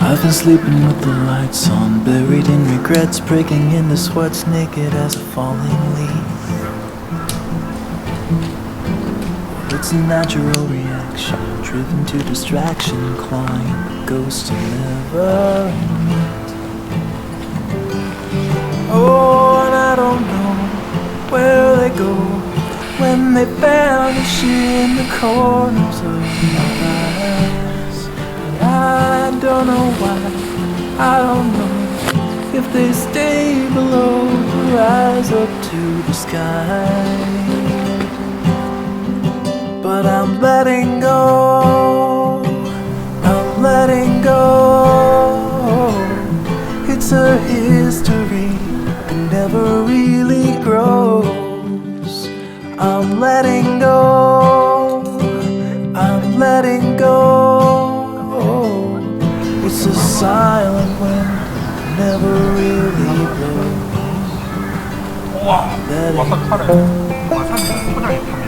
I've been sleeping with the lights on, buried in regrets, breaking into sweats, naked as a falling leaf. It's a natural reaction, driven to distraction, clawing ghosts to never meet. Oh, and I don't know where they go when they vanish in the corners of my eyes. And I don't know why, I don't know if they stay below or rise up to the sky. But I'm letting go, I'm letting go. It's a history that never really grows. I'm letting go, I'm letting go. It's a silent wind that never really blows. 와, 와서 차를 와사비 포장에 타면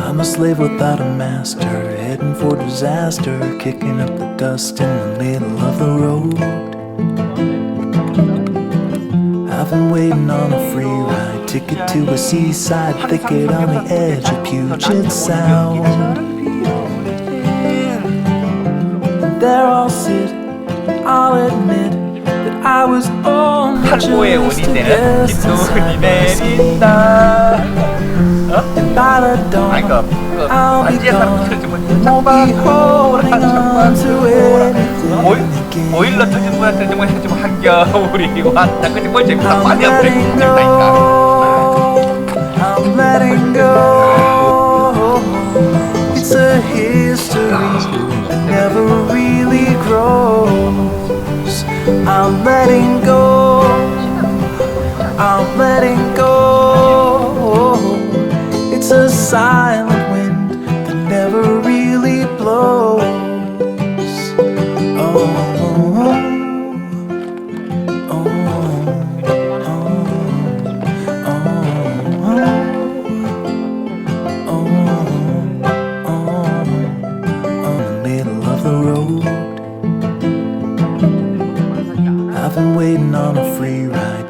I'm a slave without a master, heading for disaster, kicking up the dust in the middle of the road. I've been waiting on a free ride, ticket to a seaside thicket on the edge of Puget Sound. And there I'll sit, I'll admit that I was only just a guest inside my skin. And by the dawn, I'll be gone, won't be holding on to anything 오일러 뜨는 거야 뜨는 거야 좀 한겨울이 왔다 그치 뭘 재밌다 많이 I'm 앞으로 letting 재밌다니까 go, I'm letting go. It's a history that never really grows. I'm letting go, I'm letting go. It's a silent wind that never really blows.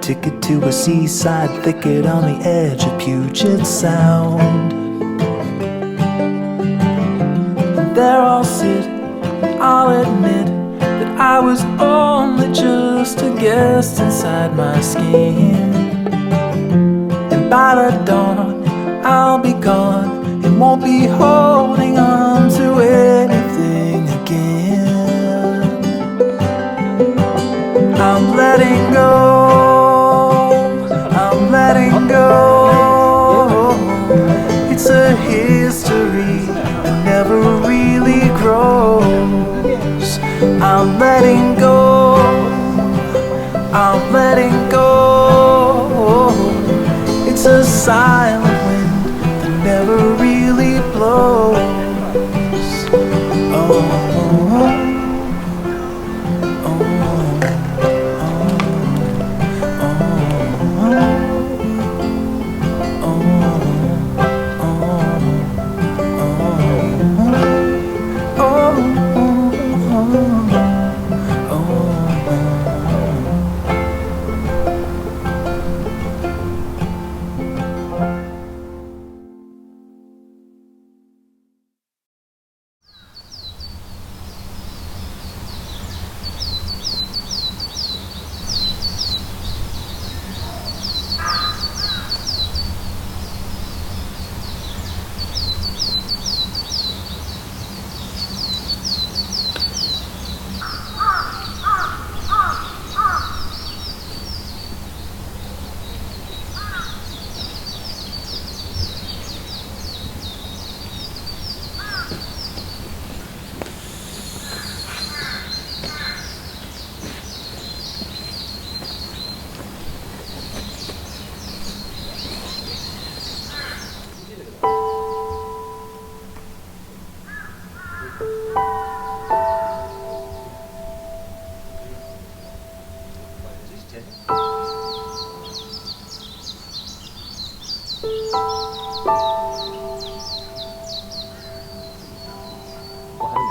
Ticket to a seaside thicket on the edge of Puget Sound. And there I'll sit, I'll admit that I was only just a guest inside my skin. And by the dawn, I'll be gone and won't be holding on to anything again. I'm letting go. Letting go. It's a history that never really grows. I'm letting go. I'm letting go. It's a silent wind that never really blows.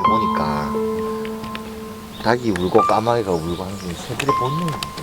보니까 닭이 울고 까마귀가 울고 하는 게 새들의 본능이거든요.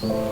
아,